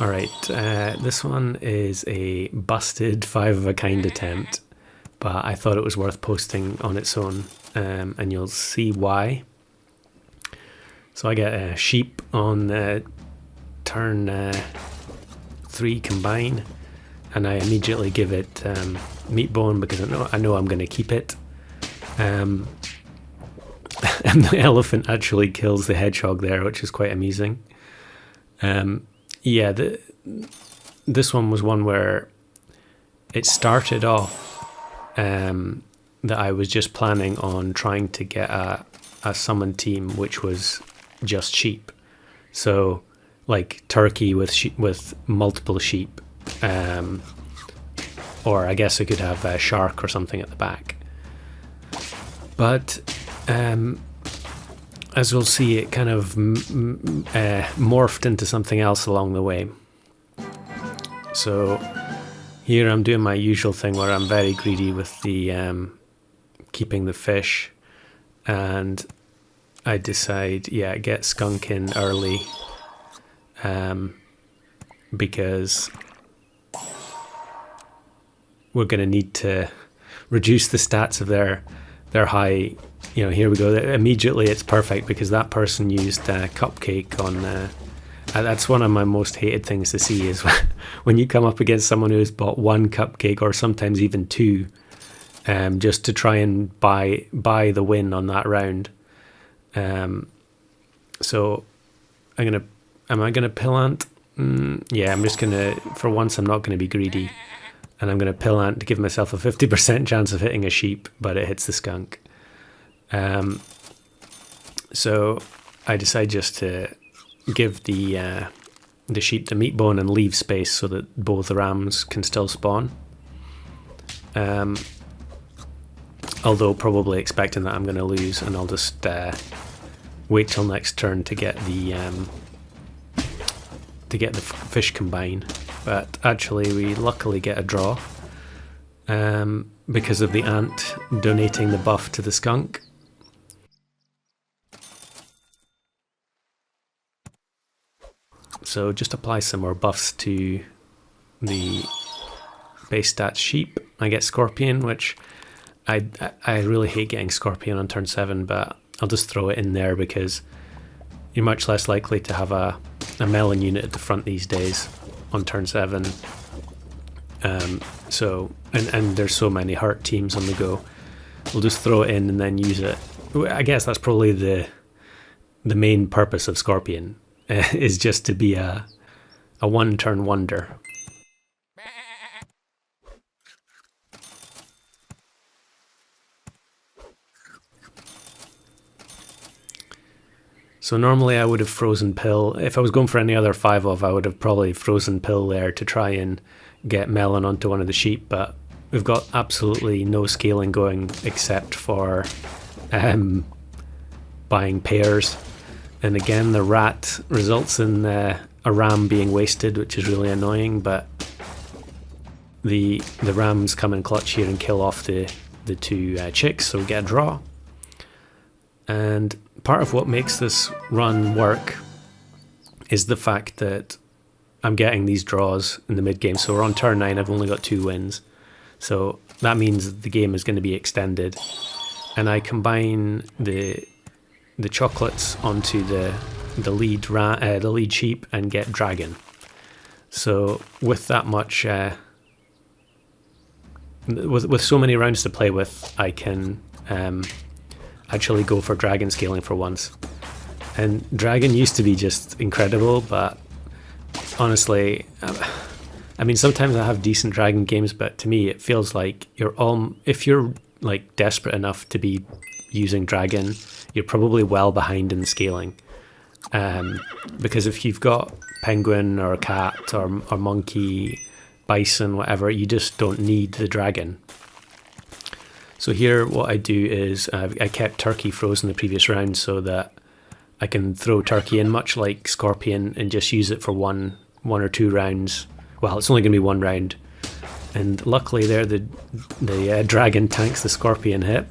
Alright, this one is a busted 5 of a kind attempt, but I thought it was worth posting on its own, and you'll see why. So I get a sheep on turn 3 combine, and I immediately give it meat bone because I know I'm going to keep it. And the elephant actually kills the hedgehog there, which is quite amusing. Yeah, this one was one where it started off that I was just planning on trying to get a summon team which was just sheep. So like turkey with multiple sheep, or I guess I could have a shark or something at the back. But as we'll see, it kind of morphed into something else along the way. So here I'm doing my usual thing where I'm very greedy with the keeping the fish, and I decide, yeah, get skunk in early, because we're going to need to reduce the stats of their high. You know, here we go. Immediately it's perfect because that person used cupcake on. That's one of my most hated things to see is when you come up against someone who has bought one cupcake or sometimes even two, just to try and buy the win on that round. So am I gonna pillant? Yeah, I'm just gonna, for once I'm not gonna be greedy, and I'm gonna pillant to give myself a 50% chance of hitting a sheep, but it hits the skunk. So I decide just to give the sheep the meat bone and leave space so that both rams can still spawn. Although probably expecting that I'm going to lose, and I'll just wait till next turn to get the fish combine. But actually, we luckily get a draw because of the ant donating the buff to the skunk. So just apply some more buffs to the base stats sheep. I get scorpion, which I really hate getting scorpion on turn 7, but I'll just throw it in there because you're much less likely to have a melon unit at the front these days on turn 7. So and there's so many hurt teams on the go. We'll just throw it in and then use it. I guess that's probably the main purpose of scorpion. Is just to be a one-turn wonder. So normally I would have frozen pill. If I was going for any other 5-of, I would have probably frozen pill there to try and get melon onto one of the sheep, but we've got absolutely no scaling going except for buying pairs. And again, the rat results in a ram being wasted, which is really annoying, but the rams come in clutch here and kill off the two chicks, so we get a draw. And part of what makes this run work is the fact that I'm getting these draws in the mid-game. So we're on turn 9, I've only got 2 wins. So that means that the game is going to be extended. And I combine the chocolates onto the lead sheep and get dragon. So with that much, with so many rounds to play with, I can actually go for dragon scaling for once. And dragon used to be just incredible, but honestly, I mean, sometimes I have decent dragon games, but to me it feels like if you're like desperate enough to be using dragon, you're probably well behind in scaling, because if you've got penguin or cat or monkey, bison, whatever, you just don't need the dragon. So here what I do is I kept turkey frozen the previous round so that I can throw turkey in much like scorpion and just use it for one or 2 rounds. Well, it's only going to be 1 round, and luckily there the dragon tanks the scorpion hit.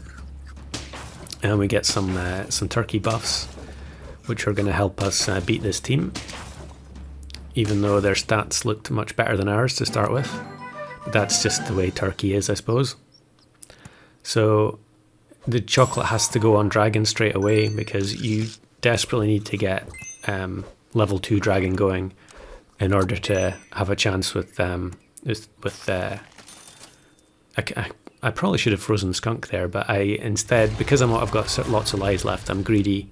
And we get some turkey buffs, which are going to help us beat this team. even though their stats looked much better than ours to start with. But that's just the way Turkey is, I suppose. So the chocolate has to go on dragon straight away because you desperately need to get level 2 dragon going in order to have a chance with I probably should have frozen skunk there, but I instead, because I've got lots of lives left, I'm greedy,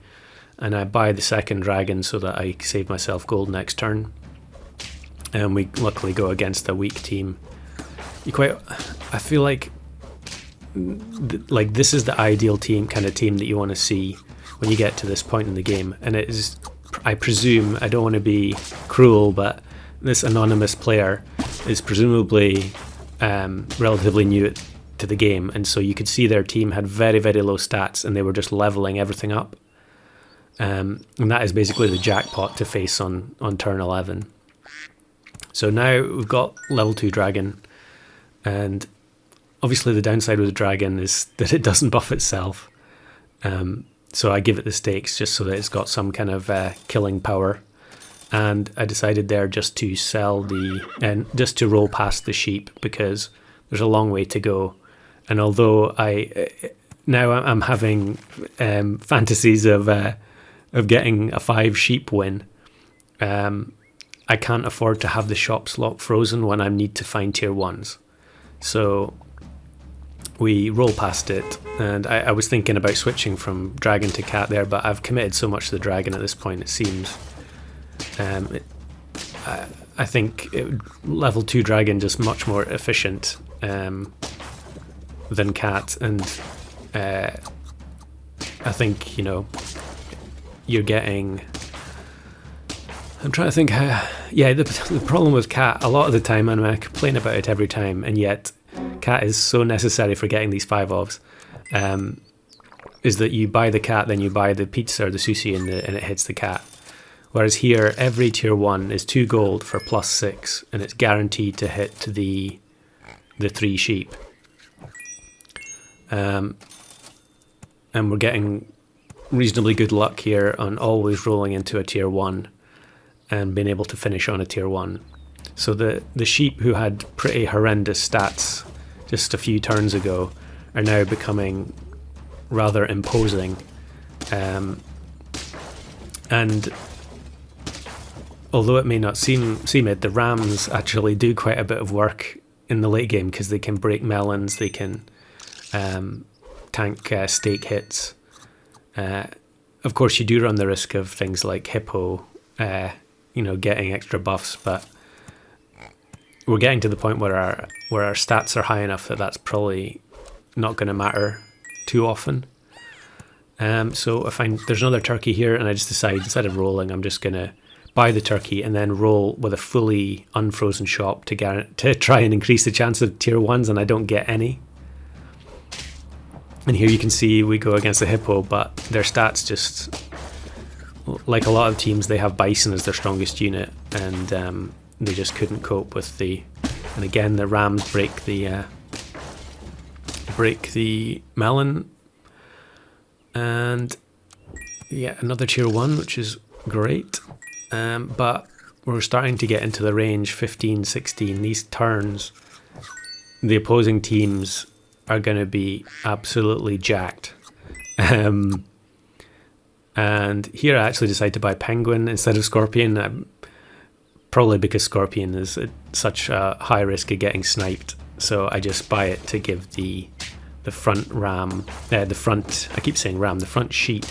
and I buy the second dragon so that I save myself gold next turn. And we luckily go against a weak team. I feel like this is the ideal kind of team that you want to see when you get to this point in the game. And it is, I presume, I don't want to be cruel, but this anonymous player is presumably relatively new to the game, and so you could see their team had very, very low stats and they were just leveling everything up. And that is basically the jackpot to face on turn 11. So now we've got level 2 dragon, and obviously the downside with the dragon is that it doesn't buff itself. So I give it the stakes just so that it's got some kind of killing power. And I decided there just to just to roll past the sheep because there's a long way to go. And although I'm having fantasies of getting a 5 sheep win, I can't afford to have the shop slot frozen when I need to find tier 1s. So we roll past it, and I was thinking about switching from dragon to cat there, but I've committed so much to the dragon at this point, it seems. I think level 2 dragon just much more efficient than cat, and I think, you're getting... I'm trying to think how... Yeah, the problem with cat, a lot of the time, and I complain about it every time, and yet cat is so necessary for getting these 5-offs, is that you buy the cat, then you buy the pizza or the sushi, and it hits the cat. Whereas here, every tier 1 is 2 gold for +6, and it's guaranteed to hit the 3 sheep. And we're getting reasonably good luck here on always rolling into a tier 1 and being able to finish on a tier 1. So the sheep who had pretty horrendous stats just a few turns ago are now becoming rather imposing. And although it may not seem it, the rams actually do quite a bit of work in the late game because they can break melons, they can tank stake hits. Of course, you do run the risk of things like hippo, getting extra buffs, but we're getting to the point where our stats are high enough that that's probably not going to matter too often. So I find there's another turkey here, and I just decide instead of rolling, I'm just going to buy the turkey and then roll with a fully unfrozen shop to try and increase the chance of tier 1s, and I don't get any. And here you can see we go against the hippo, but their stats just, like a lot of teams, they have bison as their strongest unit, and they just couldn't cope with and again the rams break the melon, and yeah, another tier 1, which is great. But we're starting to get into the range 15, 16. These turns, the opposing teams are going to be absolutely jacked. And here I actually decide to buy penguin instead of scorpion, probably because scorpion is such a high risk of getting sniped. So I just buy it to give the front ram, the front sheep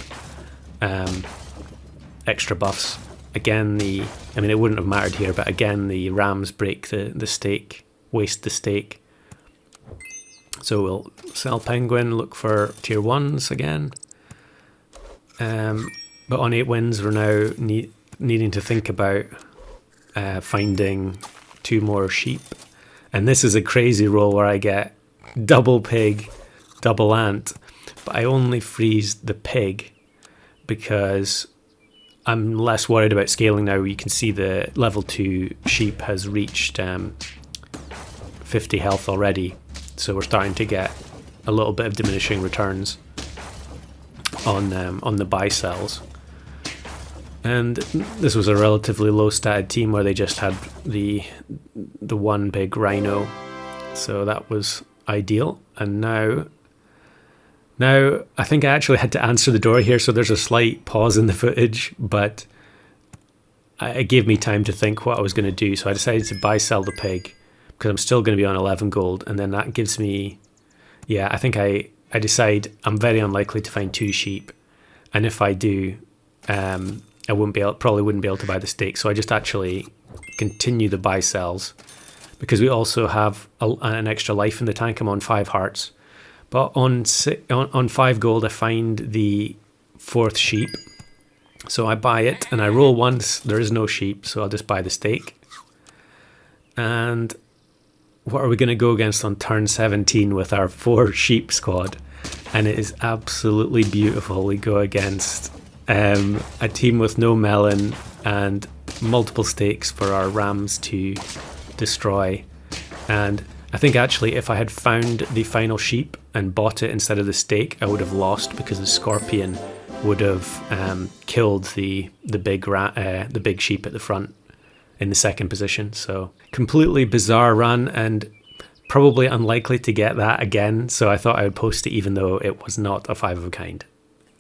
extra buffs. Again, it wouldn't have mattered here, but again, the rams break the stake, waste the stake. So we'll sell penguin, look for tier 1s again. But on 8 wins, we're now needing to think about finding 2 more sheep. And this is a crazy roll where I get double pig, double ant, but I only freeze the pig because I'm less worried about scaling now. You can see the level 2 sheep has reached 50 health already, so we're starting to get a little bit of diminishing returns on the buy sells. And this was a relatively low statted team where they just had the one big rhino, so that was ideal. And now I think I actually had to answer the door here, so there's a slight pause in the footage, but it gave me time to think what I was going to do. So I decided to buy sell the pig because I'm still going to be on 11 gold, and then that gives me, yeah, I think I decide I'm very unlikely to find 2 sheep, and if I do, I probably wouldn't be able to buy the steak. So I just actually continue the buy sells because we also have an extra life in the tank. I'm on 5 hearts, but on 5 gold I find the 4th sheep. So I buy it and I roll once. There is no sheep, so I'll just buy the steak. And what are we going to go against on turn 17 with our 4 sheep squad? And it is absolutely beautiful. We go against a team with no melon and multiple steaks for our rams to destroy. And I think actually if I had found the final sheep and bought it instead of the steak, I would have lost because the scorpion would have killed the big sheep at the front in the second position. So completely bizarre run and probably unlikely to get that again. So I thought I would post it even though it was not a 5 of a kind.